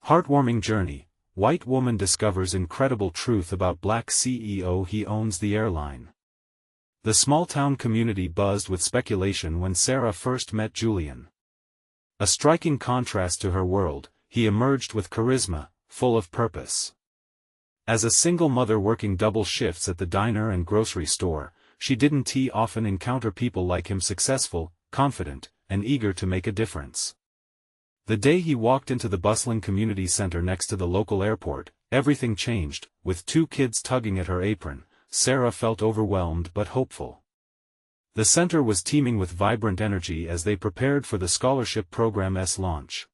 Heartwarming journey. White woman discovers incredible truth about black CEO. He owns the airline. The small-town community buzzed with speculation when Sarah first met Julian. A striking contrast to her world, he emerged with charisma, full of purpose. As a single mother working double shifts at the diner and grocery store, she didn't often encounter people like him, successful, confident, and eager to make a difference. The day he walked into the bustling community center next to the local airport, everything changed. With 2 kids tugging at her apron, Sarah felt overwhelmed but hopeful. The center was teeming with vibrant energy as they prepared for the scholarship program's launch.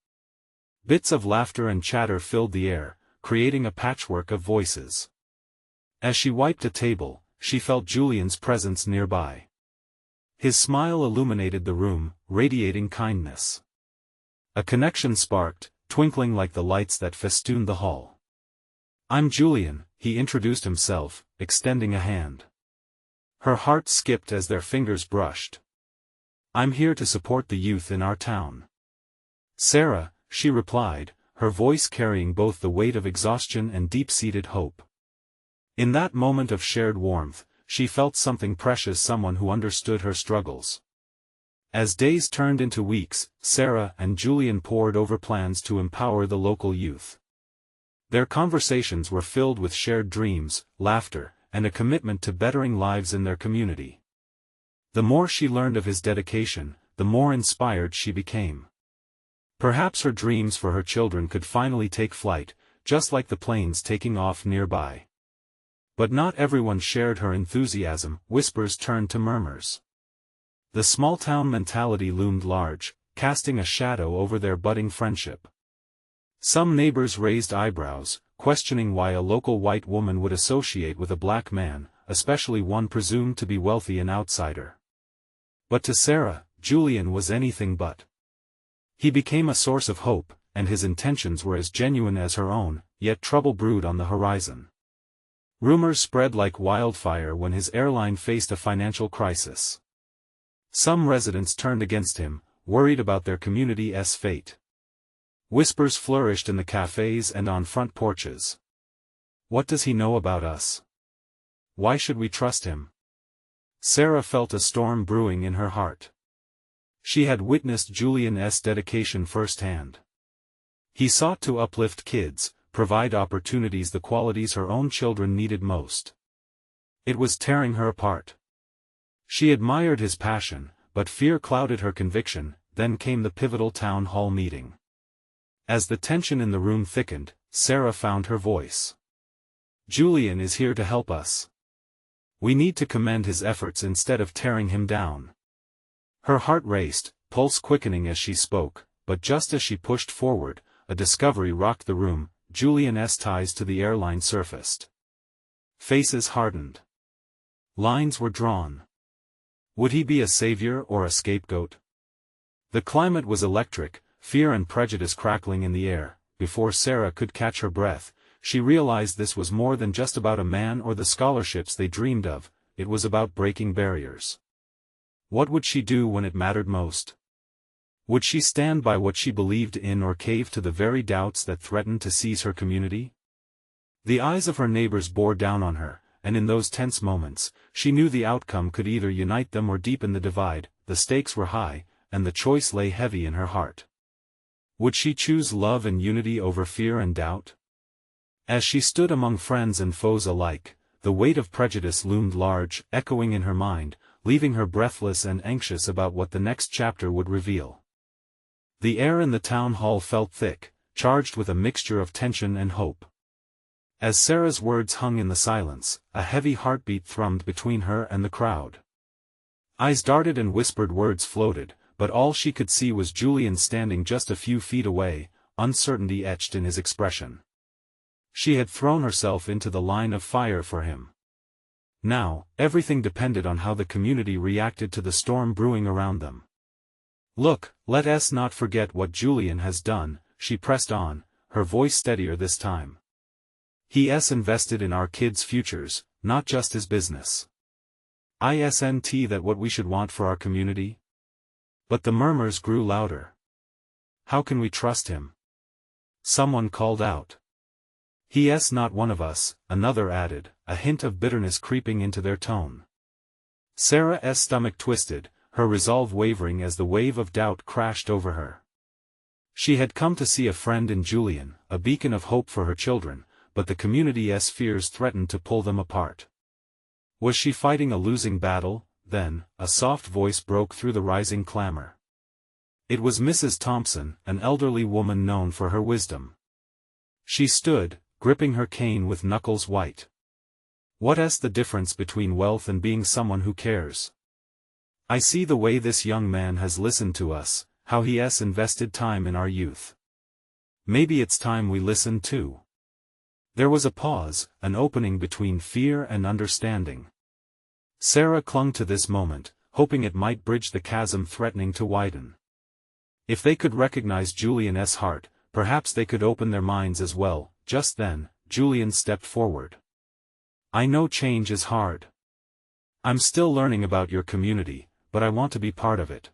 Bits of laughter and chatter filled the air, creating a patchwork of voices. As she wiped a table, she felt Julian's presence nearby. His smile illuminated the room, radiating kindness. A connection sparked, twinkling like the lights that festooned the hall. "I'm Julian," he introduced himself, extending a hand. Her heart skipped as their fingers brushed. "I'm here to support the youth in our town." "Sarah," she replied, her voice carrying both the weight of exhaustion and deep-seated hope. In that moment of shared warmth, she felt something precious, someone who understood her struggles. As days turned into weeks, Sarah and Julian pored over plans to empower the local youth. Their conversations were filled with shared dreams, laughter, and a commitment to bettering lives in their community. The more she learned of his dedication, the more inspired she became. Perhaps her dreams for her children could finally take flight, just like the planes taking off nearby. But not everyone shared her enthusiasm. Whispers turned to murmurs. The small-town mentality loomed large, casting a shadow over their budding friendship. Some neighbors raised eyebrows, questioning why a local white woman would associate with a black man, especially one presumed to be wealthy and outsider. But to Sarah, Julian was anything but. He became a source of hope, and his intentions were as genuine as her own, yet trouble brewed on the horizon. Rumors spread like wildfire when his airline faced a financial crisis. Some residents turned against him, worried about their community's fate. Whispers flourished in the cafes and on front porches. "What does he know about us? Why should we trust him?" Sarah felt a storm brewing in her heart. She had witnessed Julian's dedication firsthand. He sought to uplift kids, provide opportunities, the qualities her own children needed most. It was tearing her apart. She admired his passion, but fear clouded her conviction. Then came the pivotal town hall meeting. As the tension in the room thickened, Sarah found her voice. "Julian is here to help us. We need to commend his efforts instead of tearing him down." Her heart raced, pulse quickening as she spoke, but just as she pushed forward, a discovery rocked the room. Julian's ties to the airline surfaced. Faces hardened. Lines were drawn. Would he be a savior or a scapegoat? The climate was electric, fear and prejudice crackling in the air. Before Sarah could catch her breath, she realized this was more than just about a man or the scholarships they dreamed of. It was about breaking barriers. What would she do when it mattered most? Would she stand by what she believed in or cave to the very doubts that threatened to seize her community? The eyes of her neighbors bore down on her, and in those tense moments, she knew the outcome could either unite them or deepen the divide. The stakes were high, and the choice lay heavy in her heart. Would she choose love and unity over fear and doubt? As she stood among friends and foes alike, the weight of prejudice loomed large, echoing in her mind, leaving her breathless and anxious about what the next chapter would reveal. The air in the town hall felt thick, charged with a mixture of tension and hope. As Sarah's words hung in the silence, a heavy heartbeat thrummed between her and the crowd. Eyes darted and whispered words floated, but all she could see was Julian standing just a few feet away, uncertainty etched in his expression. She had thrown herself into the line of fire for him. Now, everything depended on how the community reacted to the storm brewing around them. "Look, let us not forget what Julian has done," she pressed on, her voice steadier this time. "He's invested in our kids' futures, not just his business. Isn't that what we should want for our community?" But the murmurs grew louder. "How can we trust him? someone called out. "He's not one of us," another added, a hint of bitterness creeping into their tone. Sarah's stomach twisted, her resolve wavering as the wave of doubt crashed over her. She had come to see a friend in Julian, a beacon of hope for her children, but the community's fears threatened to pull them apart. Was she fighting a losing battle? Then, a soft voice broke through the rising clamor. It was Mrs. Thompson, an elderly woman known for her wisdom. She stood, gripping her cane with knuckles white. "What's the difference between wealth and being someone who cares? I see the way this young man has listened to us, how he has invested time in our youth. Maybe it's time we listen too." There was a pause, an opening between fear and understanding. Sarah clung to this moment, hoping it might bridge the chasm threatening to widen. If they could recognize Julian's heart, perhaps they could open their minds as well. Just then, Julian stepped forward. "I know change is hard. I'm still learning about your community, but I want to be part of it.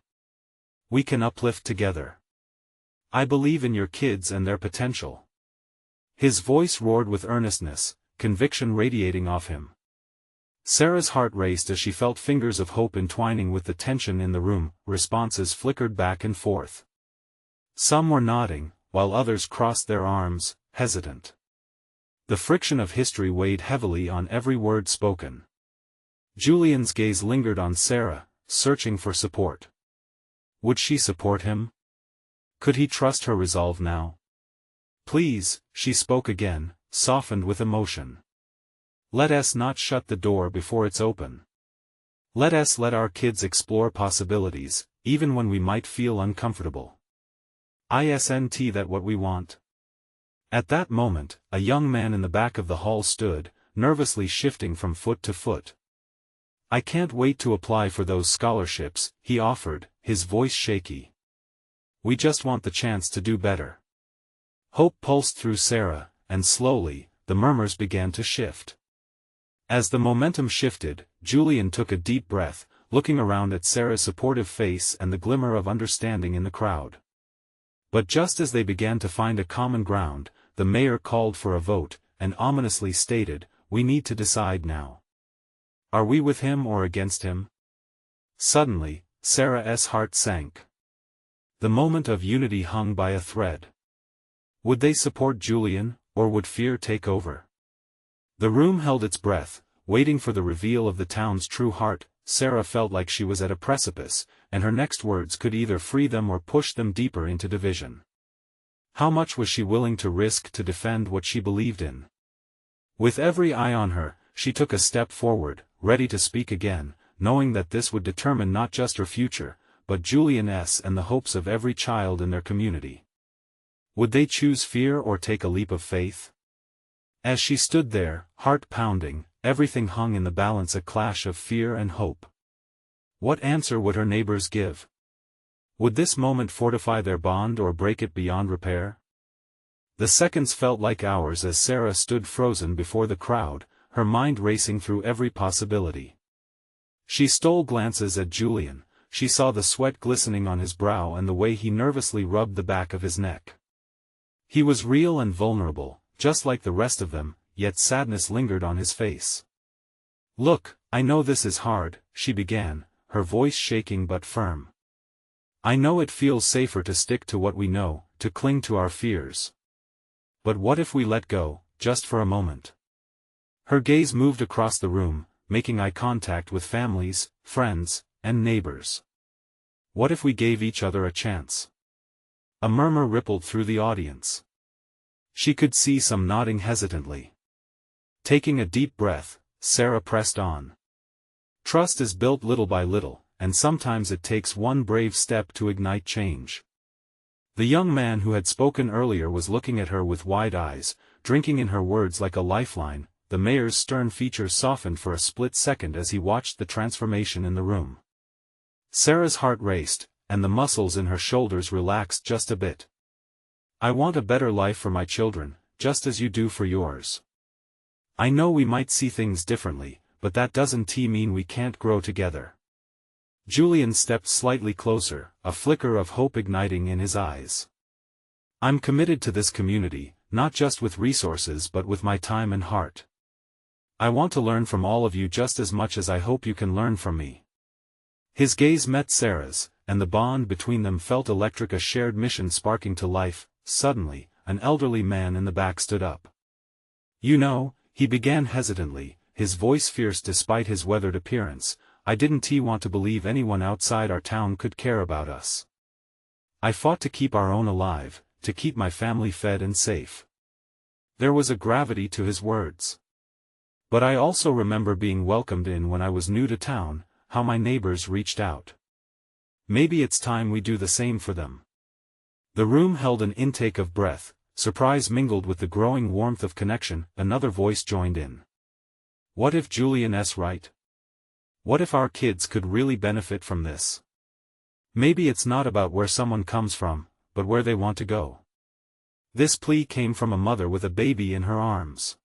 We can uplift together. I believe in your kids and their potential." His voice roared with earnestness, conviction radiating off him. Sarah's heart raced as she felt fingers of hope entwining with the tension in the room. Responses flickered back and forth. Some were nodding, while others crossed their arms, hesitant. The friction of history weighed heavily on every word spoken. Julian's gaze lingered on Sarah, searching for support. Would she support him? Could he trust her resolve now? "Please," she spoke again, softened with emotion. "Let us not shut the door before it's open. Let us let our kids explore possibilities, even when we might feel uncomfortable. Isn't that what we want?" At that moment, a young man in the back of the hall stood, nervously shifting from foot to foot. "I can't wait to apply for those scholarships," he offered, his voice shaky. "We just want the chance to do better." Hope pulsed through Sarah, and slowly, the murmurs began to shift. As the momentum shifted, Julian took a deep breath, looking around at Sarah's supportive face and the glimmer of understanding in the crowd. But just as they began to find a common ground, the mayor called for a vote, and ominously stated, "We need to decide now. Are we with him or against him?" Suddenly, Sarah's heart sank. The moment of unity hung by a thread. Would they support Julian, or would fear take over? The room held its breath, waiting for the reveal of the town's true heart. Sarah felt like she was at a precipice, and her next words could either free them or push them deeper into division. How much was she willing to risk to defend what she believed in? With every eye on her, she took a step forward, ready to speak again, knowing that this would determine not just her future, but Julian's and the hopes of every child in their community. Would they choose fear or take a leap of faith? As she stood there, heart pounding, everything hung in the balance, a clash of fear and hope. What answer would her neighbors give? Would this moment fortify their bond or break it beyond repair? The seconds felt like hours as Sarah stood frozen before the crowd, her mind racing through every possibility. She stole glances at Julian. She saw the sweat glistening on his brow and the way he nervously rubbed the back of his neck. He was real and vulnerable, just like the rest of them, yet sadness lingered on his face. "Look, I know this is hard," she began, her voice shaking but firm. "I know it feels safer to stick to what we know, to cling to our fears. But what if we let go, just for a moment?" Her gaze moved across the room, making eye contact with families, friends, and neighbors. What if we gave each other a chance? A murmur rippled through the audience. She could see some nodding hesitantly. Taking a deep breath, Sarah pressed on. Trust is built little by little, and sometimes it takes one brave step to ignite change. The young man who had spoken earlier was looking at her with wide eyes, drinking in her words like a lifeline. The mayor's stern features softened for a split second as he watched the transformation in the room. Sarah's heart raced, and the muscles in her shoulders relaxed just a bit. "I want a better life for my children, just as you do for yours. I know we might see things differently, but that doesn't mean we can't grow together." Julian stepped slightly closer, a flicker of hope igniting in his eyes. I'm committed to this community, not just with resources but with my time and heart. I want to learn from all of you just as much as I hope you can learn from me." His gaze met Sarah's, and the bond between them felt electric, a shared mission sparking to life. Suddenly, an elderly man in the back stood up. "You know," he began hesitantly, his voice fierce despite his weathered appearance, "I didn't want to believe anyone outside our town could care about us. I fought to keep our own alive, to keep my family fed and safe." There was a gravity to his words. "But I also remember being welcomed in when I was new to town, how my neighbors reached out. Maybe it's time we do the same for them." The room held an intake of breath, surprise mingled with the growing warmth of connection. Another voice joined in. "What if Julian's right? What if our kids could really benefit from this? Maybe it's not about where someone comes from, but where they want to go." This plea came from a mother with a baby in her arms.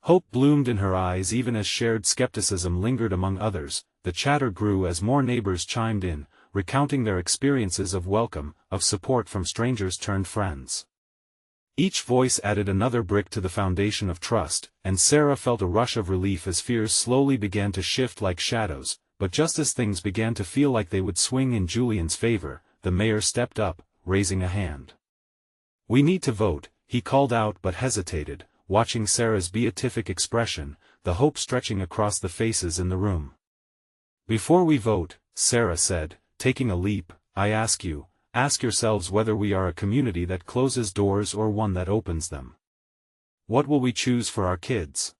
Hope bloomed in her eyes even as shared skepticism lingered among others. The chatter grew as more neighbors chimed in, recounting their experiences of welcome, of support from strangers turned friends. Each voice added another brick to the foundation of trust, and Sarah felt a rush of relief as fears slowly began to shift like shadows. But just as things began to feel like they would swing in Julian's favor, the mayor stepped up, raising a hand. "We need to vote," he called out but hesitated, watching Sarah's beatific expression, the hope stretching across the faces in the room. "Before we vote," Sarah said, taking a leap, "I ask yourselves whether we are a community that closes doors or one that opens them. What will we choose for our kids?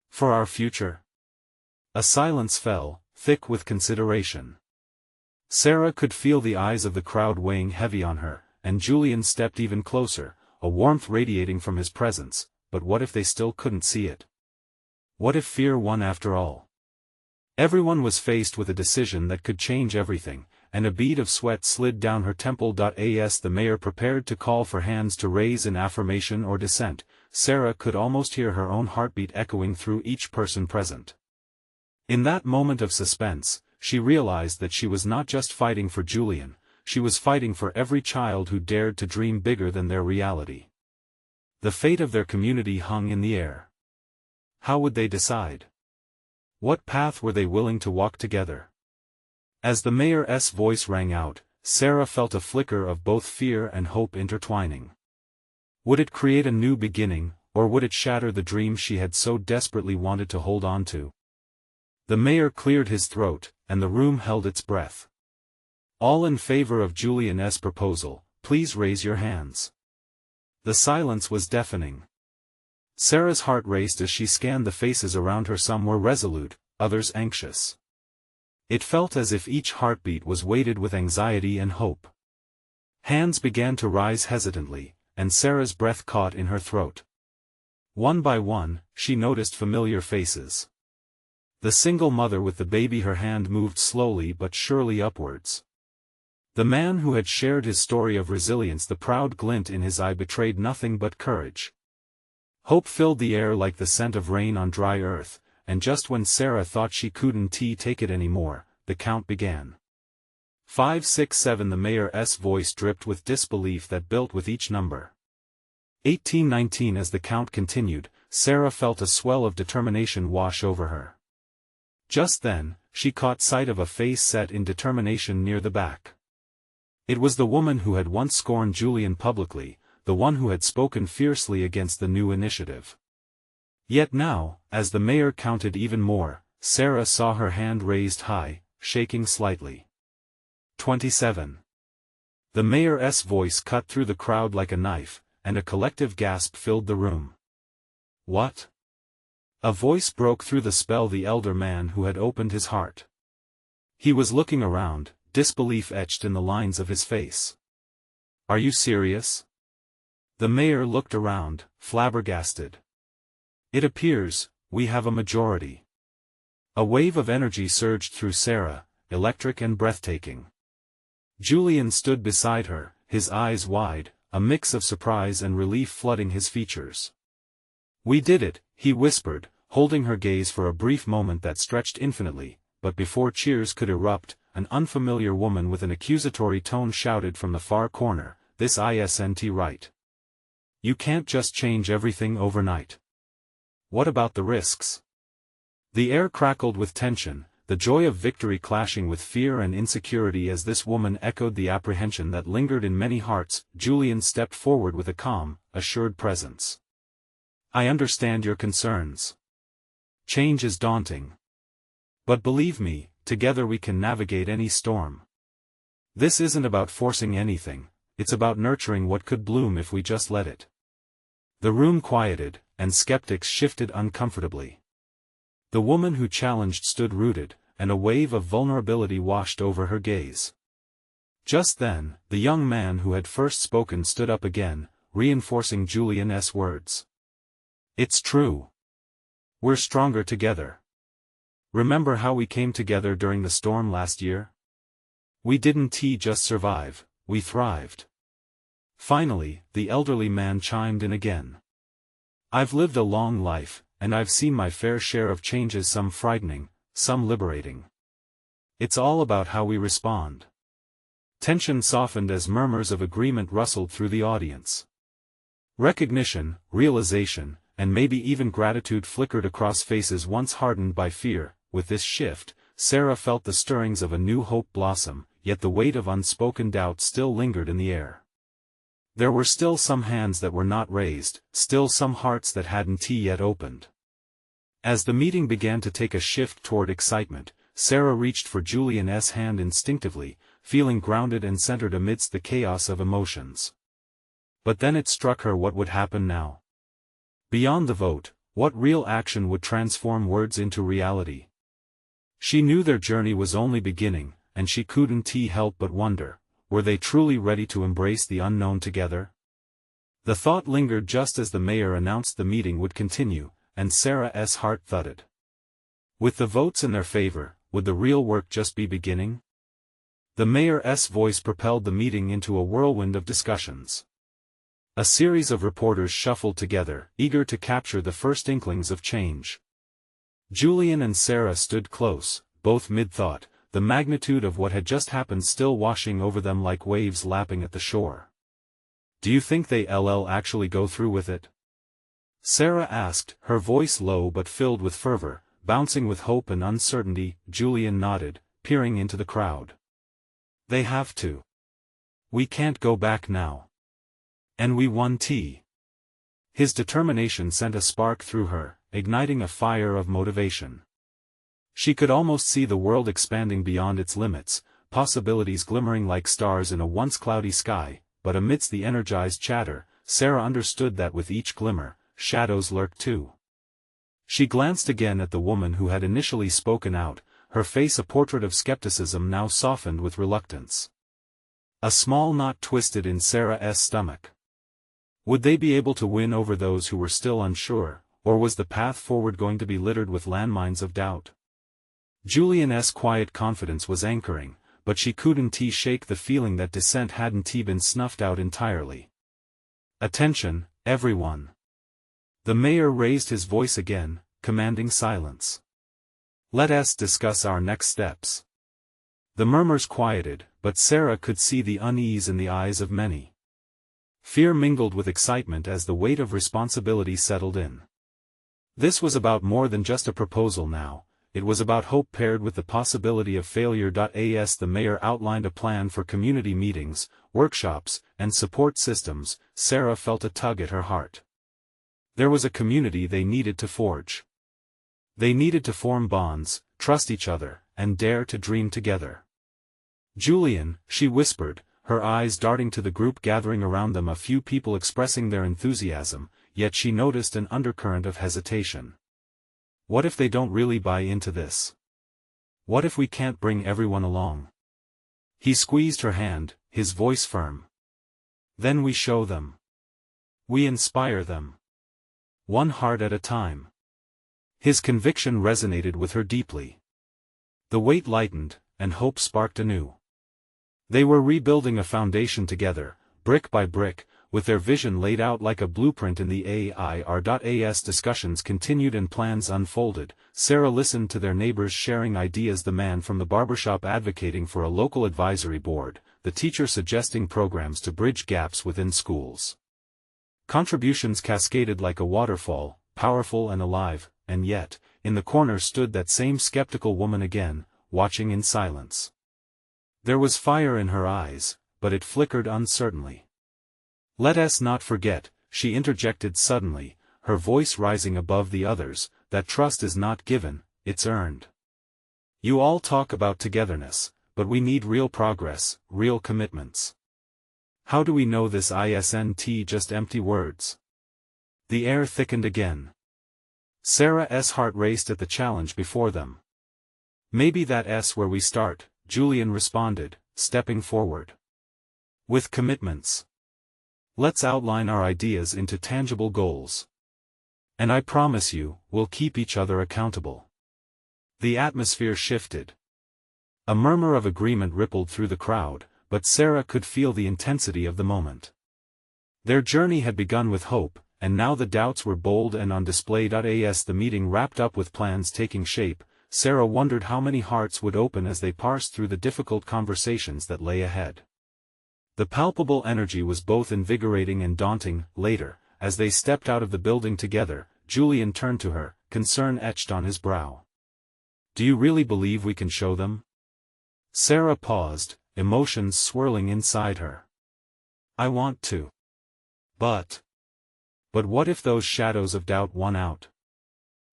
For our future?" A silence fell, thick with consideration. Sarah could feel the eyes of the crowd weighing heavy on her, and Julian stepped even closer, a warmth radiating from his presence. But what if they still couldn't see it? What if fear won after all? Everyone was faced with a decision that could change everything, and a bead of sweat slid down her temple. As the mayor prepared to call for hands to raise in affirmation or dissent, Sarah could almost hear her own heartbeat echoing through each person present. In that moment of suspense, she realized that she was not just fighting for Julian, she was fighting for every child who dared to dream bigger than their reality. The fate of their community hung in the air. How would they decide? What path were they willing to walk together? As the mayor's voice rang out, Sarah felt a flicker of both fear and hope intertwining. Would it create a new beginning, or would it shatter the dream she had so desperately wanted to hold on to? The mayor cleared his throat, and the room held its breath. "All in favor of Julian's proposal, please raise your hands." The silence was deafening. Sarah's heart raced as she scanned the faces around her. Some were resolute, others anxious. It felt as if each heartbeat was weighted with anxiety and hope. Hands began to rise hesitantly, and Sarah's breath caught in her throat. One by one, she noticed familiar faces. The single mother with the baby, her hand moved slowly but surely upwards. The man who had shared his story of resilience, the proud glint in his eye betrayed nothing but courage. Hope filled the air like the scent of rain on dry earth, and just when Sarah thought she couldn't take it anymore, the count began. 5, 6, 7. The mayor's voice dripped with disbelief that built with each number. 18, 19. As the count continued, Sarah felt a swell of determination wash over her. Just then, she caught sight of a face set in determination near the back. It was the woman who had once scorned Julian publicly, the one who had spoken fiercely against the new initiative. Yet now, as the mayor counted even more, Sarah saw her hand raised high, shaking slightly. 27. The mayor's voice cut through the crowd like a knife, and a collective gasp filled the room. "What?" A voice broke through the spell, the elder man who had opened his heart. He was looking around, disbelief etched in the lines of his face. "Are you serious?" The mayor looked around, flabbergasted. "It appears, we have a majority." A wave of energy surged through Sarah, electric and breathtaking. Julian stood beside her, his eyes wide, a mix of surprise and relief flooding his features. "We did it," he whispered, holding her gaze for a brief moment that stretched infinitely, but before cheers could erupt, an unfamiliar woman with an accusatory tone shouted from the far corner, this isn't right. You can't just change everything overnight. What about the risks? The air crackled with tension, the joy of victory clashing with fear and insecurity as this woman echoed the apprehension that lingered in many hearts. Julian stepped forward with a calm, assured presence. I understand your concerns. Change is daunting. But believe me, together we can navigate any storm. This isn't about forcing anything, it's about nurturing what could bloom if we just let it. The room quieted, and skeptics shifted uncomfortably. The woman who challenged stood rooted, and a wave of vulnerability washed over her gaze. Just then, the young man who had first spoken stood up again, reinforcing Julian's words. It's true. We're stronger together. Remember how we came together during the storm last year? We didn't just survive, we thrived. Finally, the elderly man chimed in again. I've lived a long life, and I've seen my fair share of changes, some frightening, some liberating. It's all about how we respond. Tension softened as murmurs of agreement rustled through the audience. Recognition, realization, and maybe even gratitude flickered across faces once hardened by fear. With this shift, Sarah felt the stirrings of a new hope blossom, yet the weight of unspoken doubt still lingered in the air. There were still some hands that were not raised, still some hearts that hadn't yet opened. As the meeting began to take a shift toward excitement, Sarah reached for Julian's hand instinctively, feeling grounded and centered amidst the chaos of emotions. But then it struck her what would happen now. Beyond the vote, what real action would transform words into reality? She knew their journey was only beginning, and she couldn't help but wonder, were they truly ready to embrace the unknown together? The thought lingered just as the mayor announced the meeting would continue, and Sarah's heart thudded. With the votes in their favor, would the real work just be beginning? The mayor's voice propelled the meeting into a whirlwind of discussions. A series of reporters shuffled together, eager to capture the first inklings of change. Julian and Sarah stood close, both mid-thought, the magnitude of what had just happened still washing over them like waves lapping at the shore. Do you think they'll actually go through with it? Sarah asked, her voice low but filled with fervor, bouncing with hope and uncertainty. Julian nodded, peering into the crowd. They have to. We can't go back now. And we won. His determination sent a spark through her, igniting a fire of motivation. She could almost see the world expanding beyond its limits, possibilities glimmering like stars in a once cloudy sky, but amidst the energized chatter, Sarah understood that with each glimmer, shadows lurked too. She glanced again at the woman who had initially spoken out, her face a portrait of skepticism now softened with reluctance. A small knot twisted in Sarah's stomach. Would they be able to win over those who were still unsure, or was the path forward going to be littered with landmines of doubt? Julian's quiet confidence was anchoring, but she couldn't shake the feeling that dissent hadn't been snuffed out entirely. Attention, everyone. The mayor raised his voice again, commanding silence. Let us discuss our next steps. The murmurs quieted, but Sarah could see the unease in the eyes of many. Fear mingled with excitement as the weight of responsibility settled in. This was about more than just a proposal now. It was about hope paired with the possibility of failure. As the mayor outlined a plan for community meetings, workshops, and support systems, Sarah felt a tug at her heart. There was a community they needed to forge. They needed to form bonds, trust each other, and dare to dream together. Julian, she whispered, her eyes darting to the group gathering around them, a few people expressing their enthusiasm, yet she noticed an undercurrent of hesitation. What if they don't really buy into this? What if we can't bring everyone along? He squeezed her hand, his voice firm. Then we show them. We inspire them. One heart at a time. His conviction resonated with her deeply. The weight lightened, and hope sparked anew. They were rebuilding a foundation together, brick by brick, with their vision laid out like a blueprint. In the AIR.AS discussions continued and plans unfolded. Sarah listened to their neighbors sharing ideas, the man from the barbershop advocating for a local advisory board, the teacher suggesting programs to bridge gaps within schools. Contributions cascaded like a waterfall, powerful and alive, and yet, in the corner stood that same skeptical woman again, watching in silence. There was fire in her eyes, but it flickered uncertainly. "Let us not forget," she interjected suddenly, her voice rising above the others, "that trust is not given, it's earned. You all talk about togetherness, but we need real progress, real commitments. How do we know this isn't just empty words?" The air thickened again. Sarah's heart raced at the challenge before them. "Maybe that's where we start," Julian responded, stepping forward. "With commitments. Let's outline our ideas into tangible goals. And I promise you, we'll keep each other accountable." The atmosphere shifted. A murmur of agreement rippled through the crowd, but Sarah could feel the intensity of the moment. Their journey had begun with hope, and now the doubts were bold and on display. As the meeting wrapped up with plans taking shape, Sarah wondered how many hearts would open as they parsed through the difficult conversations that lay ahead. The palpable energy was both invigorating and daunting. Later, as they stepped out of the building together, Julian turned to her, concern etched on his brow. "Do you really believe we can show them?" Sarah paused, emotions swirling inside her. "I want to. But what if those shadows of doubt won out?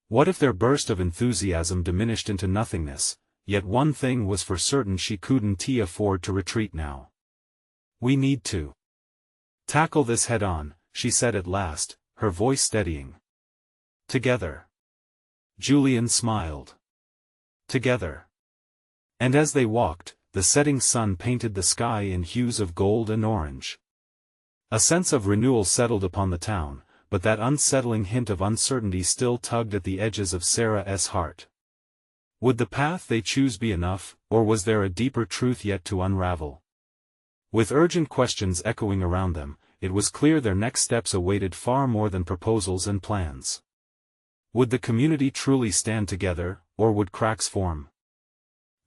What if their burst of enthusiasm diminished into nothingness?" Yet one thing was for certain: she couldn't afford to retreat now. "We need to tackle this head-on," she said at last, her voice steadying. "Together." Julian smiled. Together. And as they walked, the setting sun painted the sky in hues of gold and orange. A sense of renewal settled upon the town, but that unsettling hint of uncertainty still tugged at the edges of Sarah's heart. Would the path they choose be enough, or was there a deeper truth yet to unravel? With urgent questions echoing around them, it was clear their next steps awaited far more than proposals and plans. Would the community truly stand together, or would cracks form?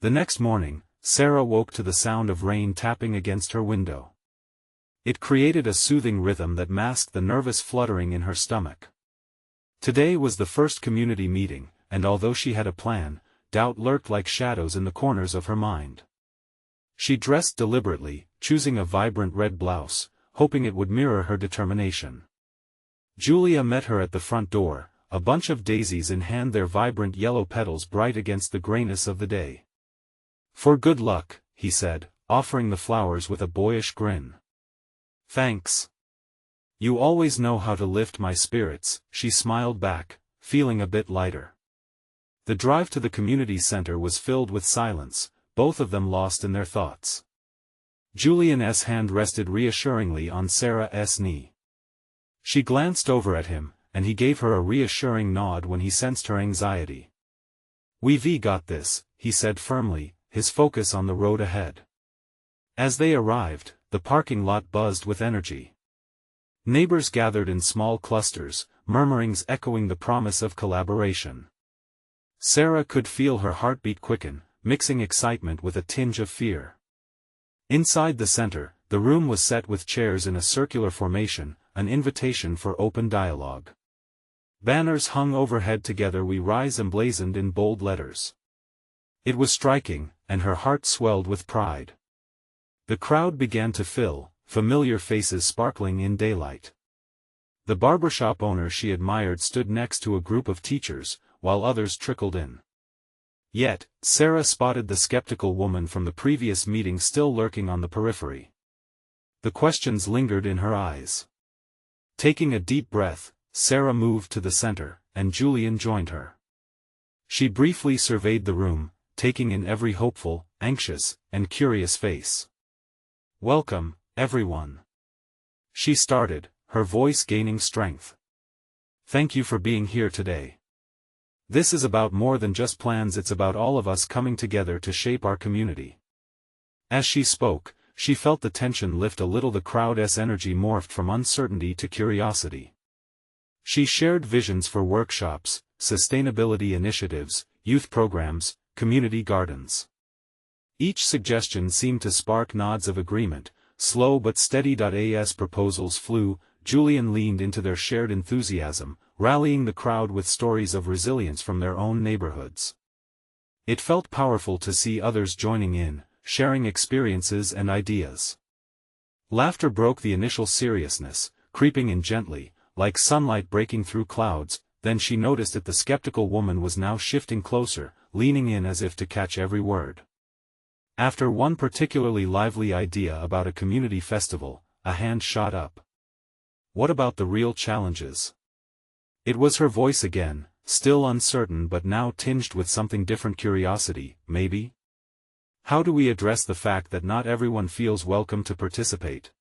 The next morning, Sarah woke to the sound of rain tapping against her window. It created a soothing rhythm that masked the nervous fluttering in her stomach. Today was the first community meeting, and although she had a plan, doubt lurked like shadows in the corners of her mind. She dressed deliberately, choosing a vibrant red blouse, hoping it would mirror her determination. Julia met her at the front door, a bunch of daisies in hand, their vibrant yellow petals bright against the grayness of the day. "For good luck," he said, offering the flowers with a boyish grin. "Thanks. You always know how to lift my spirits," she smiled back, feeling a bit lighter. The drive to the community center was filled with silence, both of them lost in their thoughts. Julian's hand rested reassuringly on Sarah's knee. She glanced over at him, and he gave her a reassuring nod when he sensed her anxiety. "We've got this," he said firmly, his focus on the road ahead. As they arrived, the parking lot buzzed with energy. Neighbors gathered in small clusters, murmurings echoing the promise of collaboration. Sarah could feel her heartbeat quicken, mixing excitement with a tinge of fear. Inside the center, the room was set with chairs in a circular formation, an invitation for open dialogue. Banners hung overhead, "Together We Rise," emblazoned in bold letters. It was striking, and her heart swelled with pride. The crowd began to fill, familiar faces sparkling in daylight. The barbershop owner she admired stood next to a group of teachers, while others trickled in. Yet, Sarah spotted the skeptical woman from the previous meeting still lurking on the periphery. The questions lingered in her eyes. Taking a deep breath, Sarah moved to the center, and Julian joined her. She briefly surveyed the room, taking in every hopeful, anxious, and curious face. "Welcome, everyone," she started, her voice gaining strength. "Thank you for being here today. This is about more than just plans, it's about all of us coming together to shape our community." As she spoke, she felt the tension lift a little. The crowd's energy morphed from uncertainty to curiosity. She shared visions for workshops, sustainability initiatives, youth programs, community gardens. Each suggestion seemed to spark nods of agreement. Slow but steady. As proposals flew, Julian leaned into their shared enthusiasm, rallying the crowd with stories of resilience from their own neighborhoods. It felt powerful to see others joining in, sharing experiences and ideas. Laughter broke the initial seriousness, creeping in gently, like sunlight breaking through clouds. Then she noticed that the skeptical woman was now shifting closer, leaning in as if to catch every word. After one particularly lively idea about a community festival, a hand shot up. What about the real challenges? It was her voice again, still uncertain but now tinged with something different. Curiosity, maybe? How do we address the fact that not everyone feels welcome to participate?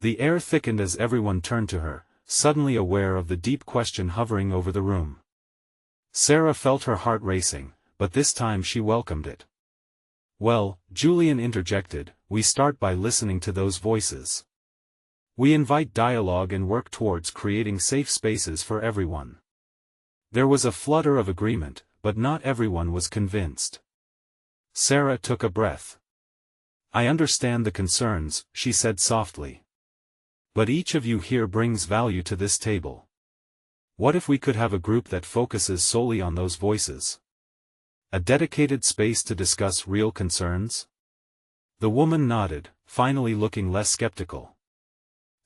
The air thickened as everyone turned to her, suddenly aware of the deep question hovering over the room. Sarah felt her heart racing, but this time she welcomed it. Well, Julian interjected, we start by listening to those voices. We invite dialogue and work towards creating safe spaces for everyone. There was a flutter of agreement, but not everyone was convinced. Sarah took a breath. I understand the concerns, she said softly. But each of you here brings value to this table. What if we could have a group that focuses solely on those voices? A dedicated space to discuss real concerns? The woman nodded, finally looking less skeptical.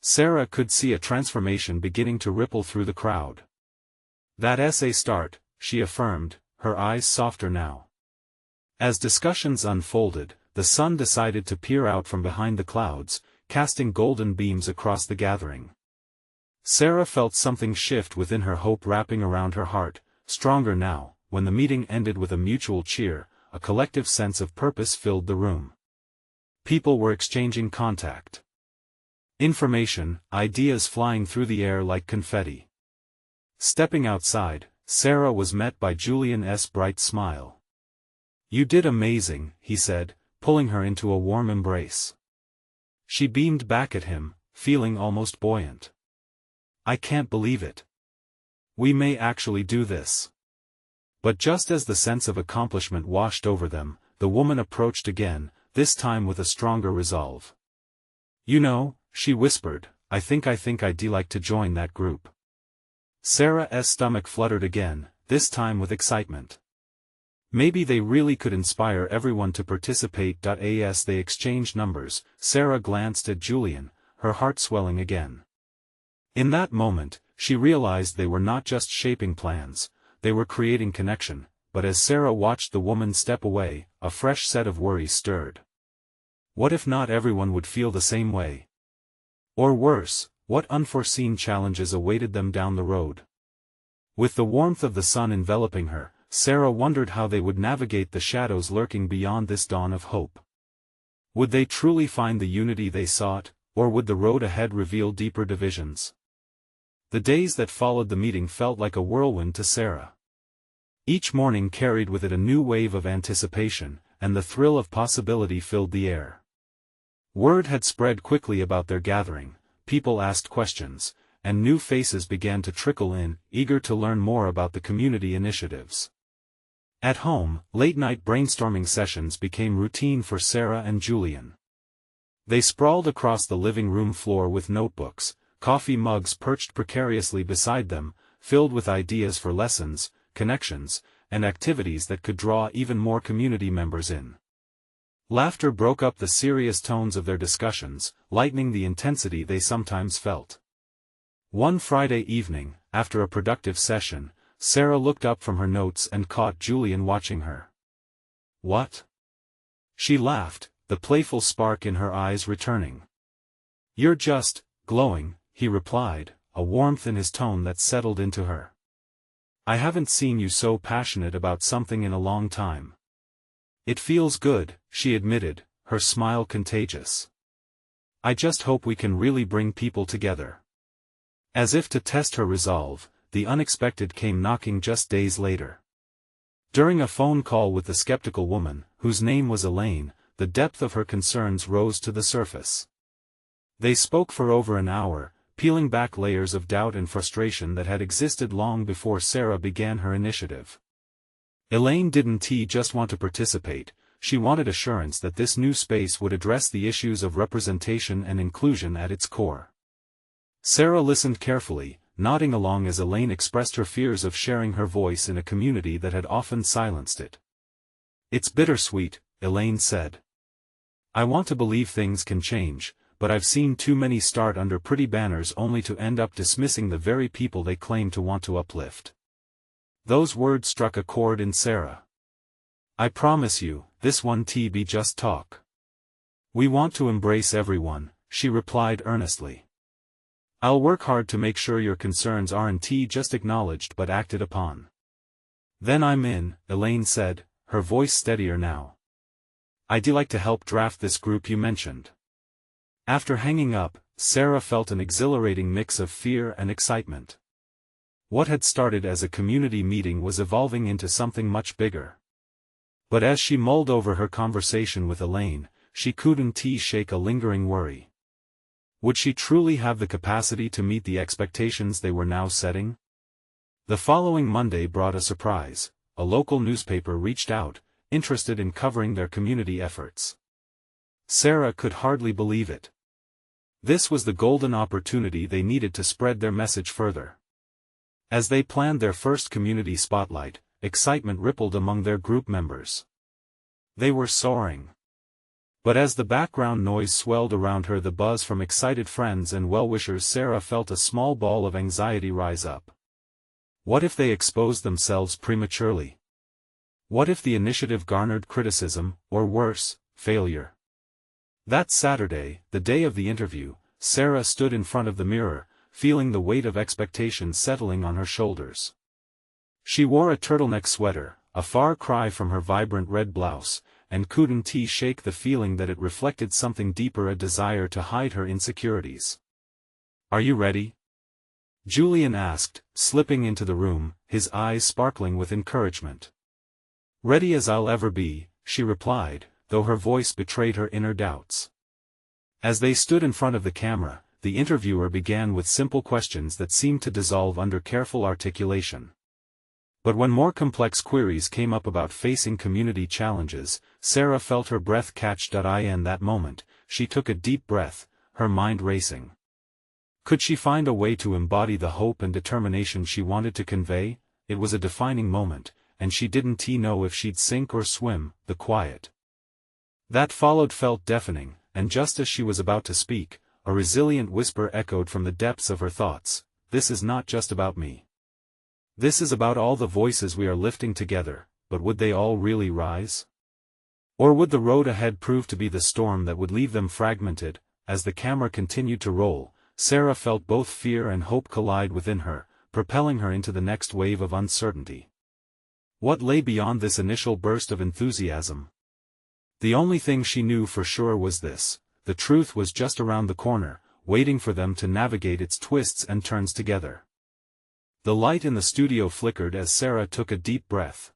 Sarah could see a transformation beginning to ripple through the crowd. That's a start, she affirmed, her eyes softer now. As discussions unfolded, the sun decided to peer out from behind the clouds, casting golden beams across the gathering. Sarah felt something shift within her, hope wrapping around her heart, stronger now. When the meeting ended with a mutual cheer, a collective sense of purpose filled the room. People were exchanging contact. Information, ideas flying through the air like confetti. Stepping outside, Sarah was met by Julian's bright smile. You did amazing, he said, pulling her into a warm embrace. She beamed back at him, feeling almost buoyant. I can't believe it. We may actually do this. But just as the sense of accomplishment washed over them, the woman approached again, this time with a stronger resolve. You know, she whispered, I think I'd like to join that group. Sarah's stomach fluttered again, this time with excitement. Maybe they really could inspire everyone to participate. As they exchanged numbers, Sarah glanced at Julian, her heart swelling again. In that moment, she realized they were not just shaping plans, they were creating connection, but as Sarah watched the woman step away, a fresh set of worries stirred. What if not everyone would feel the same way? Or worse, what unforeseen challenges awaited them down the road? With the warmth of the sun enveloping her, Sarah wondered how they would navigate the shadows lurking beyond this dawn of hope. Would they truly find the unity they sought, or would the road ahead reveal deeper divisions? The days that followed the meeting felt like a whirlwind to Sarah. Each morning carried with it a new wave of anticipation, and the thrill of possibility filled the air. Word had spread quickly about their gathering, people asked questions, and new faces began to trickle in, eager to learn more about the community initiatives. At home, late-night brainstorming sessions became routine for Sarah and Julian. They sprawled across the living room floor with notebooks, coffee mugs perched precariously beside them, filled with ideas for lessons, connections, and activities that could draw even more community members in. Laughter broke up the serious tones of their discussions, lightening the intensity they sometimes felt. One Friday evening, after a productive session, Sarah looked up from her notes and caught Julian watching her. What? She laughed, the playful spark in her eyes returning. You're just glowing, he replied, a warmth in his tone that settled into her. I haven't seen you so passionate about something in a long time. It feels good, she admitted, her smile contagious. I just hope we can really bring people together. As if to test her resolve, the unexpected came knocking just days later. During a phone call with the skeptical woman, whose name was Elaine, the depth of her concerns rose to the surface. They spoke for over an hour, peeling back layers of doubt and frustration that had existed long before Sarah began her initiative. Elaine didn't just want to participate, she wanted assurance that this new space would address the issues of representation and inclusion at its core. Sarah listened carefully, nodding along as Elaine expressed her fears of sharing her voice in a community that had often silenced it. "It's bittersweet," Elaine said. "I want to believe things can change, but I've seen too many start under pretty banners only to end up dismissing the very people they claim to want to uplift." Those words struck a chord in Sarah. "I promise you, this won't be just talk. We want to embrace everyone," she replied earnestly. "I'll work hard to make sure your concerns aren't just acknowledged but acted upon." "Then I'm in," Elaine said, her voice steadier now. "I'd like to help draft this group you mentioned." After hanging up, Sarah felt an exhilarating mix of fear and excitement. What had started as a community meeting was evolving into something much bigger. But as she mulled over her conversation with Elaine, she couldn't shake a lingering worry. Would she truly have the capacity to meet the expectations they were now setting? The following Monday brought a surprise. A local newspaper reached out, interested in covering their community efforts. Sarah could hardly believe it. This was the golden opportunity they needed to spread their message further. As they planned their first community spotlight, excitement rippled among their group members. They were soaring. But as the background noise swelled around her, the buzz from excited friends and well-wishers, Sarah felt a small ball of anxiety rise up. What if they exposed themselves prematurely? What if the initiative garnered criticism, or worse, failure? That Saturday, the day of the interview, Sarah stood in front of the mirror, feeling the weight of expectation settling on her shoulders. She wore a turtleneck sweater, a far cry from her vibrant red blouse, and couldn't shake the feeling that it reflected something deeper, a desire to hide her insecurities. "Are you ready?" Julian asked, slipping into the room, his eyes sparkling with encouragement. "Ready as I'll ever be," she replied, though her voice betrayed her inner doubts. As they stood in front of the camera, the interviewer began with simple questions that seemed to dissolve under careful articulation. But when more complex queries came up about facing community challenges, Sarah felt her breath catch. In that moment, she took a deep breath, her mind racing. Could she find a way to embody the hope and determination she wanted to convey? It was a defining moment, and she didn't know if she'd sink or swim. The quiet that followed felt deafening, and just as she was about to speak, a resilient whisper echoed from the depths of her thoughts: "This is not just about me. This is about all the voices we are lifting together." But would they all really rise? Or would the road ahead prove to be the storm that would leave them fragmented? As the camera continued to roll, Sarah felt both fear and hope collide within her, propelling her into the next wave of uncertainty. What lay beyond this initial burst of enthusiasm? The only thing she knew for sure was this: the truth was just around the corner, waiting for them to navigate its twists and turns together. The light in the studio flickered as Sarah took a deep breath.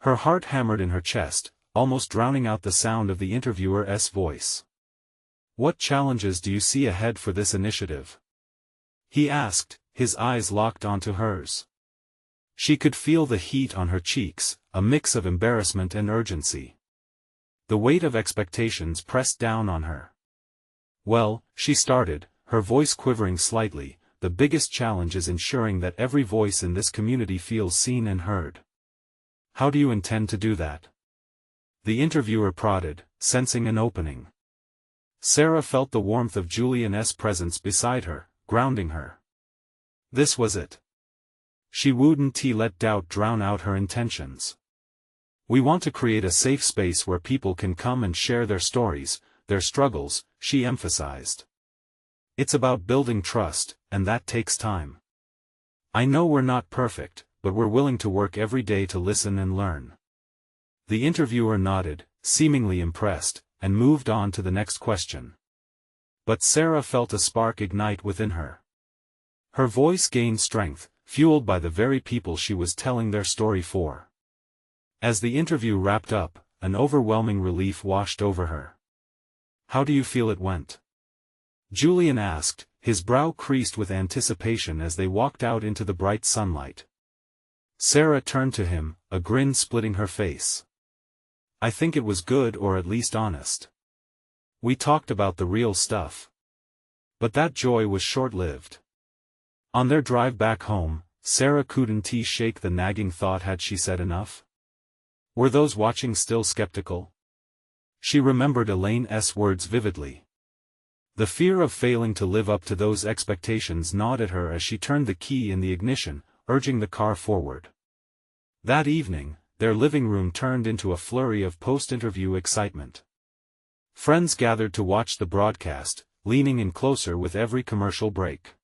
Her heart hammered in her chest, almost drowning out the sound of the interviewer's voice. "What challenges do you see ahead for this initiative?" he asked, his eyes locked onto hers. She could feel the heat on her cheeks, a mix of embarrassment and urgency. The weight of expectations pressed down on her. "Well," she started, her voice quivering slightly, "the biggest challenge is ensuring that every voice in this community feels seen and heard." "How do you intend to do that?" the interviewer prodded, sensing an opening. Sarah felt the warmth of Julian's presence beside her, grounding her. This was it. She wouldn't let doubt drown out her intentions. "We want to create a safe space where people can come and share their stories, their struggles," she emphasized. "It's about building trust, and that takes time. I know we're not perfect, but we're willing to work every day to listen and learn." The interviewer nodded, seemingly impressed, and moved on to the next question. But Sarah felt a spark ignite within her. Her voice gained strength, fueled by the very people she was telling their story for. As the interview wrapped up, an overwhelming relief washed over her. "How do you feel it went?" Julian asked, his brow creased with anticipation as they walked out into the bright sunlight. Sarah turned to him, a grin splitting her face. I think it was good or at least honest. We talked about the real stuff. But that joy was short-lived. On their drive back home, Sarah couldn't shake the nagging thought, had she said enough? Were those watching still skeptical? She remembered Elaine's words vividly. The fear of failing to live up to those expectations gnawed at her as she turned the key in the ignition, urging the car forward. That evening, their living room turned into a flurry of post-interview excitement. Friends gathered to watch the broadcast, leaning in closer with every commercial break.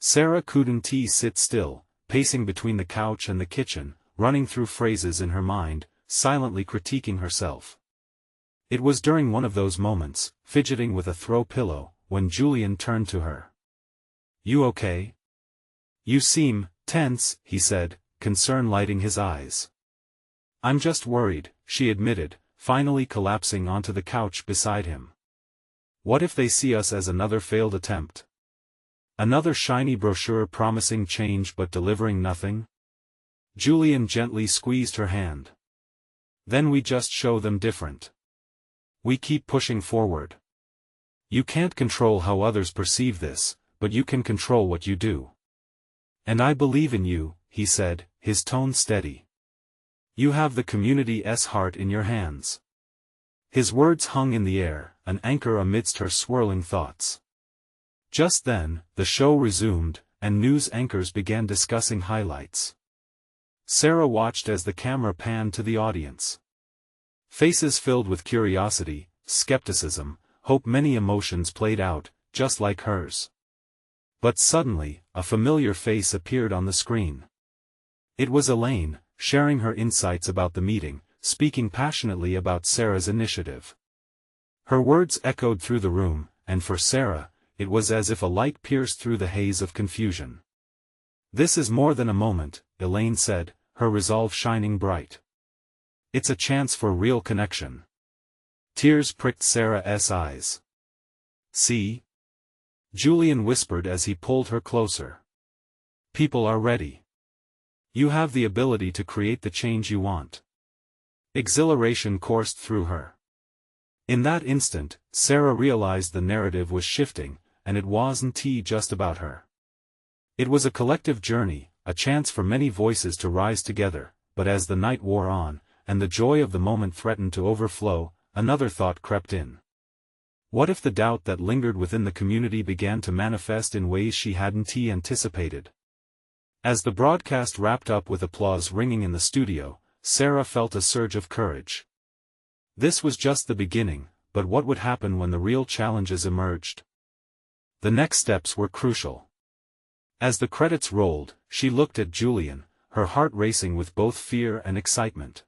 Sarah couldn't sit still, pacing between the couch and the kitchen, running through phrases in her mind, silently critiquing herself. It was during one of those moments, fidgeting with a throw pillow, when Julian turned to her. "You okay? You seem tense," he said, concern lighting his eyes. "I'm just worried," she admitted, finally collapsing onto the couch beside him. "What if they see us as another failed attempt? Another shiny brochure promising change but delivering nothing?" Julian gently squeezed her hand. "Then we just show them different. We keep pushing forward. You can't control how others perceive this, but you can control what you do. And I believe in you," he said, his tone steady. "You have the community's heart in your hands." His words hung in the air, an anchor amidst her swirling thoughts. Just then, the show resumed, and news anchors began discussing highlights. Sarah watched as the camera panned to the audience. Faces filled with curiosity, skepticism, hope, many emotions played out, just like hers. But suddenly, a familiar face appeared on the screen. It was Elaine, sharing her insights about the meeting, speaking passionately about Sarah's initiative. Her words echoed through the room, and for Sarah, it was as if a light pierced through the haze of confusion. "This is more than a moment," Elaine said, her resolve shining bright. "It's a chance for real connection." Tears pricked Sarah's eyes. "See?" Julian whispered as he pulled her closer. "People are ready. You have the ability to create the change you want." Exhilaration coursed through her. In that instant, Sarah realized the narrative was shifting, and it wasn't just about her. It was a collective journey, a chance for many voices to rise together, but as the night wore on, and the joy of the moment threatened to overflow, another thought crept in. What if the doubt that lingered within the community began to manifest in ways she hadn't anticipated? As the broadcast wrapped up with applause ringing in the studio, Sarah felt a surge of courage. This was just the beginning, but what would happen when the real challenges emerged? The next steps were crucial. As the credits rolled, she looked at Julian, her heart racing with both fear and excitement.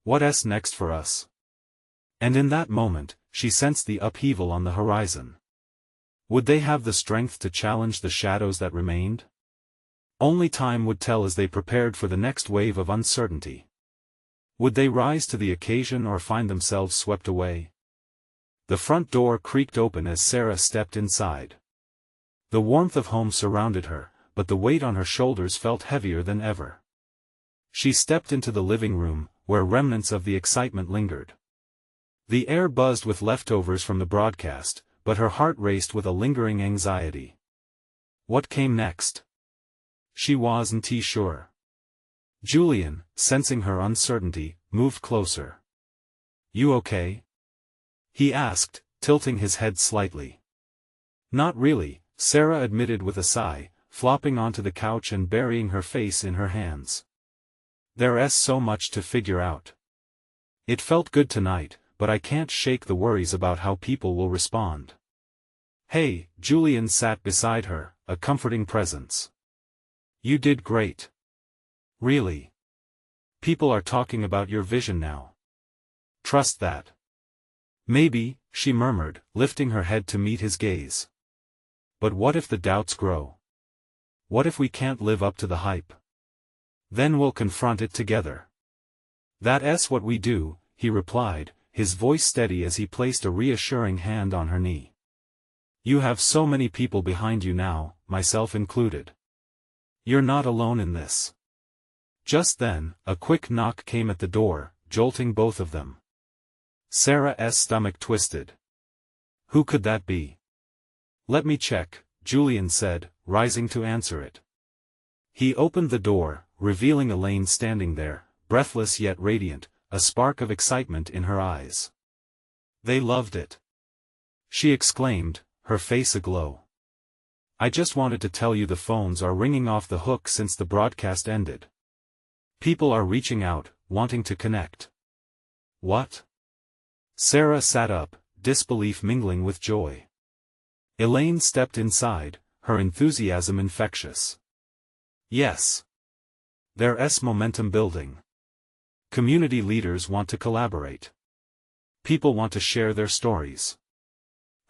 What's next for us? And in that moment, she sensed the upheaval on the horizon. Would they have the strength to challenge the shadows that remained? Only time would tell as they prepared for the next wave of uncertainty. Would they rise to the occasion or find themselves swept away? The front door creaked open as Sarah stepped inside. The warmth of home surrounded her, but the weight on her shoulders felt heavier than ever. She stepped into the living room, where remnants of the excitement lingered. The air buzzed with leftovers from the broadcast, but her heart raced with a lingering anxiety. What came next? She wasn't sure. Julian, sensing her uncertainty, moved closer. "You okay?" he asked, tilting his head slightly. "Not really," Sarah admitted with a sigh, flopping onto the couch and burying her face in her hands. "There's so much to figure out. It felt good tonight, but I can't shake the worries about how people will respond." "Hey," Julian sat beside her, a comforting presence. "You did great. Really. People are talking about your vision now. Trust that." "Maybe," she murmured, lifting her head to meet his gaze. "But what if the doubts grow? What if we can't live up to the hype? Then we'll confront it together." "That's what we do," he replied, his voice steady as he placed a reassuring hand on her knee. "You have so many people behind you now, myself included. You're not alone in this." Just then, a quick knock came at the door. jolting both of them. Sarah's stomach twisted. Who could that be? Let me check, Julian said, rising to answer it. He opened the door, revealing Elaine standing there, breathless yet radiant, a spark of excitement in her eyes. They loved it. She exclaimed, her face aglow. I just wanted to tell you the phones are ringing off the hook since the broadcast ended. People are reaching out, wanting to connect. What? Sarah sat up, disbelief mingling with joy. Elaine stepped inside, her enthusiasm infectious. Yes. There's momentum building. Community leaders want to collaborate. People want to share their stories.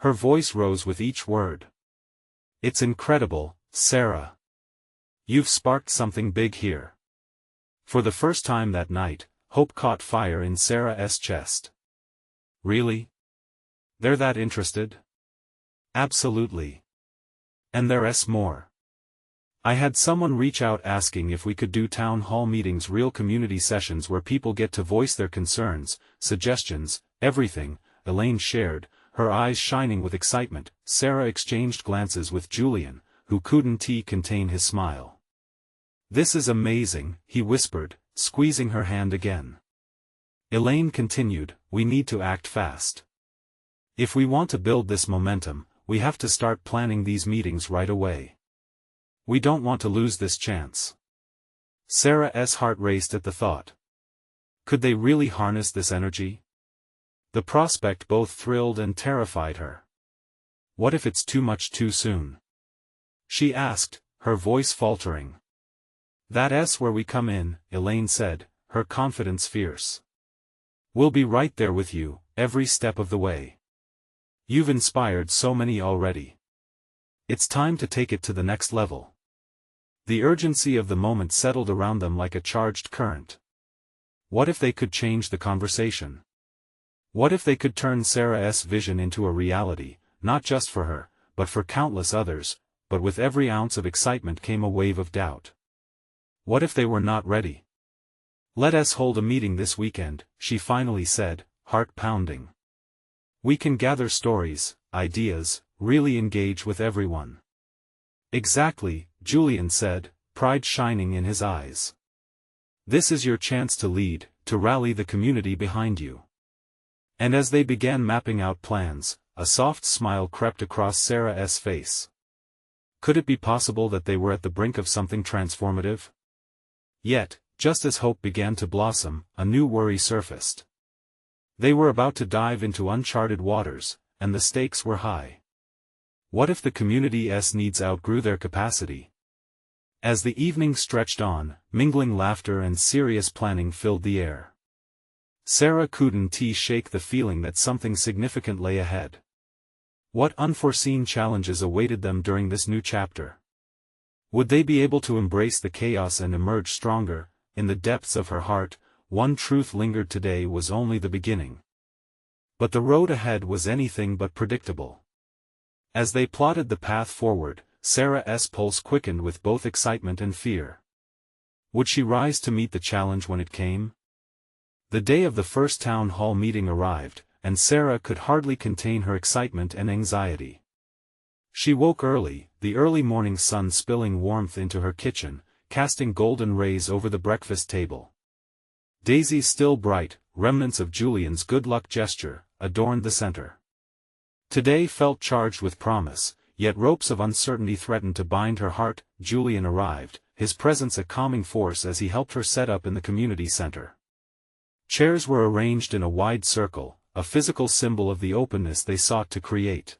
Her voice rose with each word. It's incredible, Sarah. You've sparked something big here. For the first time that night, hope caught fire in Sarah's chest. Really? They're that interested? Absolutely. And there's more. I had someone reach out asking if we could do town hall meetings, real community sessions where people get to voice their concerns, suggestions, everything, Elaine shared, her eyes shining with excitement. Sarah exchanged glances with Julian, who couldn't contain his smile. This is amazing, he whispered, squeezing her hand again. Elaine continued, we need to act fast. If we want to build this momentum, we have to start planning these meetings right away. We don't want to lose this chance. Sarah's heart raced at the thought. Could they really harness this energy? The prospect both thrilled and terrified her. What if it's too much too soon? She asked, her voice faltering. That's where we come in, Elaine said, her confidence fierce. We'll be right there with you, every step of the way. You've inspired so many already. It's time to take it to the next level. The urgency of the moment settled around them like a charged current. What if they could change the conversation? What if they could turn Sarah's vision into a reality, not just for her, but for countless others? But with every ounce of excitement came a wave of doubt. What if they were not ready? Let us hold a meeting this weekend, she finally said, heart pounding. We can gather stories, ideas, really engage with everyone. Exactly, Julian said, pride shining in his eyes. This is your chance to lead, to rally the community behind you. And as they began mapping out plans, a soft smile crept across Sarah's face. Could it be possible that they were at the brink of something transformative? Yet, just as hope began to blossom, a new worry surfaced. They were about to dive into uncharted waters, and the stakes were high. What if the community's needs outgrew their capacity? As the evening stretched on, mingling laughter and serious planning filled the air. Sarah couldn't shake the feeling that something significant lay ahead. What unforeseen challenges awaited them during this new chapter? Would they be able to embrace the chaos and emerge stronger? In the depths of her heart, one truth lingered: today was only the beginning. But the road ahead was anything but predictable. As they plotted the path forward, Sarah's pulse quickened with both excitement and fear. Would she rise to meet the challenge when it came? The day of the first town hall meeting arrived, and Sarah could hardly contain her excitement and anxiety. She woke early, the early morning sun spilling warmth into her kitchen, casting golden rays over the breakfast table. Daisies still bright, remnants of Julian's good luck gesture, adorned the center. Today felt charged with promise, yet ropes of uncertainty threatened to bind her heart. Julian arrived, his presence a calming force as he helped her set up in the community center. Chairs were arranged in a wide circle, a physical symbol of the openness they sought to create.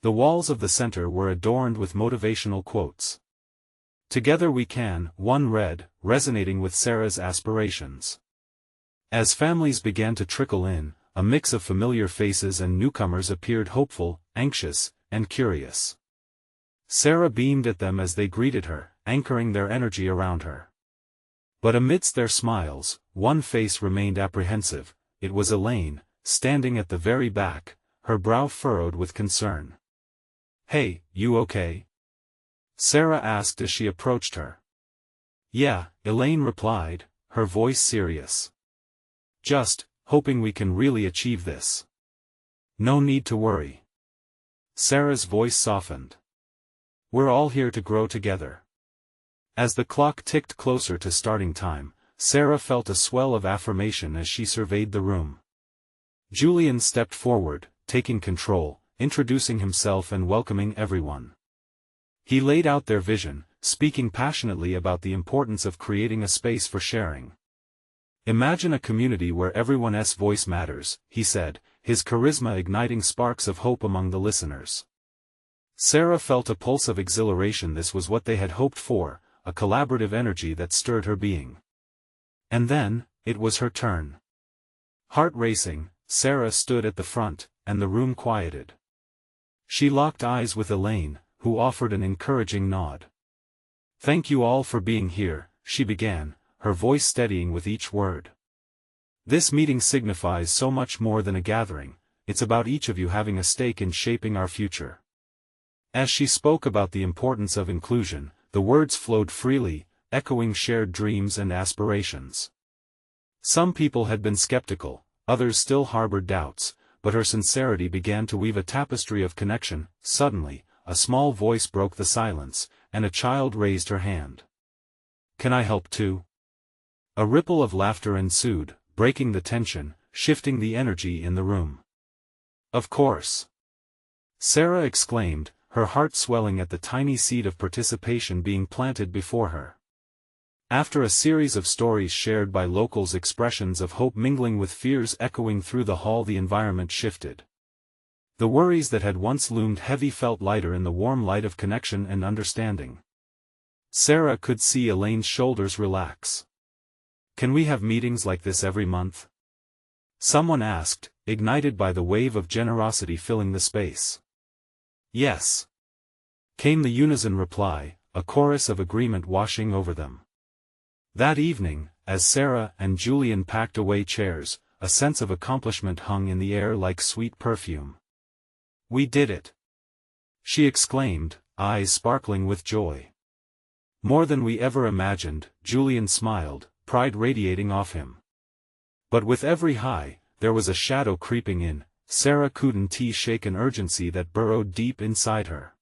The walls of the center were adorned with motivational quotes. Together we can, one read, resonating with Sarah's aspirations. As families began to trickle in, a mix of familiar faces and newcomers appeared, hopeful, anxious, and curious. Sarah beamed at them as they greeted her, anchoring their energy around her. But amidst their smiles, one face remained apprehensive. It was Elaine, standing at the very back, her brow furrowed with concern. Hey, you okay? Sarah asked as she approached her. Yeah, Elaine replied, her voice serious. Just, hoping we can really achieve this. No need to worry. Sarah's voice softened. We're all here to grow together. As the clock ticked closer to starting time, Sarah felt a swell of affirmation as she surveyed the room. Julian stepped forward, taking control, introducing himself and welcoming everyone. He laid out their vision, speaking passionately about the importance of creating a space for sharing. Imagine a community where everyone's voice matters, he said, his charisma igniting sparks of hope among the listeners. Sarah felt a pulse of exhilaration. This was what they had hoped for, a collaborative energy that stirred her being. And then, it was her turn. Heart racing, Sarah stood at the front, and the room quieted. She locked eyes with Elaine, who offered an encouraging nod. Thank you all for being here, she began, her voice steadying with each word. This meeting signifies so much more than a gathering, it's about each of you having a stake in shaping our future. As she spoke about the importance of inclusion, the words flowed freely, echoing shared dreams and aspirations. Some people had been skeptical, others still harbored doubts, but her sincerity began to weave a tapestry of connection. Suddenly, a small voice broke the silence, and a child raised her hand. Can I help too? A ripple of laughter ensued, breaking the tension, shifting the energy in the room. Of course! Sarah exclaimed, her heart swelling at the tiny seed of participation being planted before her. After a series of stories shared by locals, expressions of hope mingling with fears echoing through the hall, the environment shifted. The worries that had once loomed heavy felt lighter in the warm light of connection and understanding. Sarah could see Elaine's shoulders relax. Can we have meetings like this every month? Someone asked, ignited by the wave of generosity filling the space. Yes, came the unison reply, a chorus of agreement washing over them. That evening, as Sarah and Julian packed away chairs, a sense of accomplishment hung in the air like sweet perfume. We did it! She exclaimed, eyes sparkling with joy. More than we ever imagined, Julian smiled, pride radiating off him. But with every high, there was a shadow creeping in. Sarah couldn't shake an urgency that burrowed deep inside her.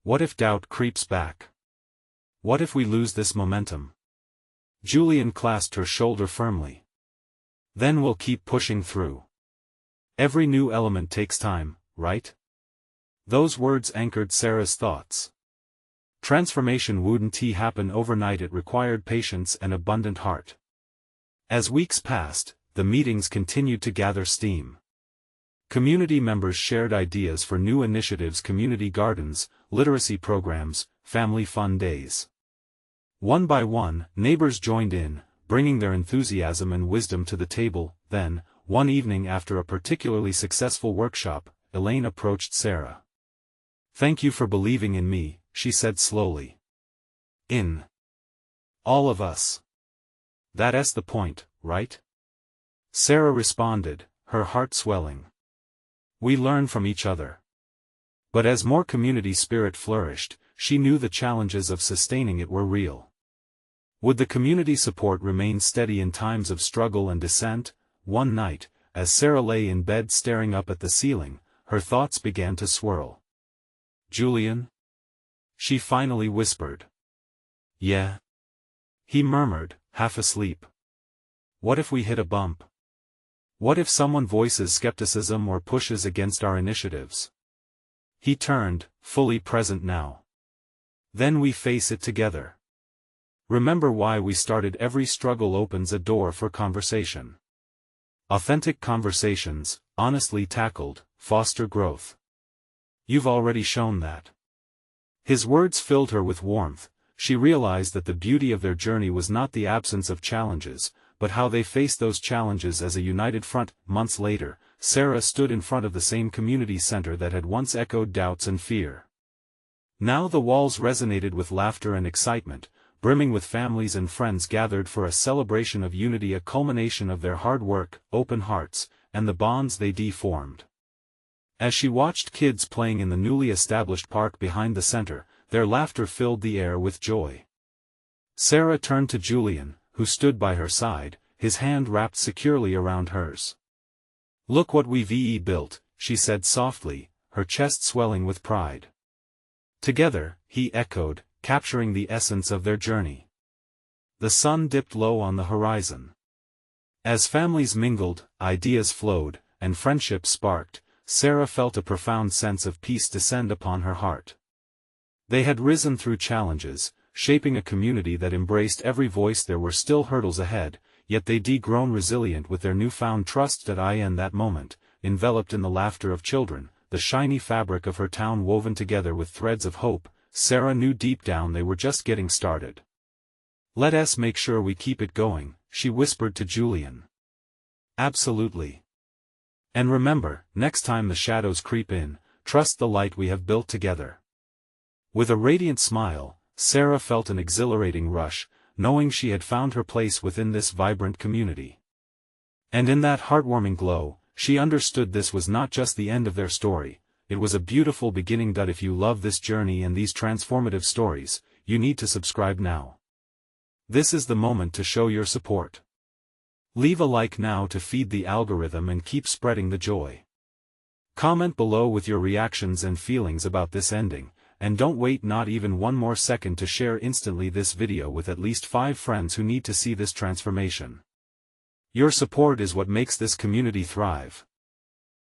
What if doubt creeps back? What if we lose this momentum? Julian clasped her shoulder firmly. Then we'll keep pushing through. Every new element takes time, right? Those words anchored Sarah's thoughts. Transformation wouldn't happen overnight, it required patience and abundant heart. As weeks passed, the meetings continued to gather steam. Community members shared ideas for new initiatives, community gardens, literacy programs, family fun days. One by one, neighbors joined in, bringing their enthusiasm and wisdom to the table. Then, one evening after a particularly successful workshop, Elaine approached Sarah. Thank you for believing in me, she said slowly. In all of us. That's the point, right? Sarah responded, her heart swelling. We learn from each other. But as more community spirit flourished, she knew the challenges of sustaining it were real. Would the community support remain steady in times of struggle and dissent? One night, as Sarah lay in bed staring up at the ceiling, her thoughts began to swirl. Julian? She finally whispered. Yeah? He murmured, half asleep. What if we hit a bump? What if someone voices skepticism or pushes against our initiatives? He turned, fully present now. Then we face it together. Remember why we started. Every struggle opens a door for conversation. Authentic conversations, honestly tackled, foster growth. You've already shown that. His words filled her with warmth. She realized that the beauty of their journey was not the absence of challenges, but how they faced those challenges as a united front. Months later, Sarah stood in front of the same community center that had once echoed doubts and fear. Now the walls resonated with laughter and excitement, brimming with families and friends gathered for a celebration of unity, a culmination of their hard work, open hearts, and the bonds they formed. As she watched kids playing in the newly established park behind the center, their laughter filled the air with joy. Sarah turned to Julian, who stood by her side, his hand wrapped securely around hers. "Look what we've built," she said softly, her chest swelling with pride. "Together," he echoed, capturing the essence of their journey. The sun dipped low on the horizon. As families mingled, ideas flowed, and friendship sparked, Sarah felt a profound sense of peace descend upon her heart. They had risen through challenges, shaping a community that embraced every voice. There were still hurdles ahead, yet they'd grown resilient with their newfound trust. In that moment, enveloped in the laughter of children, the shiny fabric of her town woven together with threads of hope, Sarah knew deep down they were just getting started. "Let us make sure we keep it going," she whispered to Julian. "Absolutely. And remember, next time the shadows creep in, trust the light we have built together." With a radiant smile, Sarah felt an exhilarating rush, knowing she had found her place within this vibrant community. And in that heartwarming glow, she understood this was not just the end of their story, it was a beautiful beginning. If you love this journey and these transformative stories, you need to subscribe now. This is the moment to show your support. Leave a like now to feed the algorithm and keep spreading the joy. Comment below with your reactions and feelings about this ending, and don't wait not even one more second to share instantly this video with at least 5 friends who need to see this transformation. Your support is what makes this community thrive.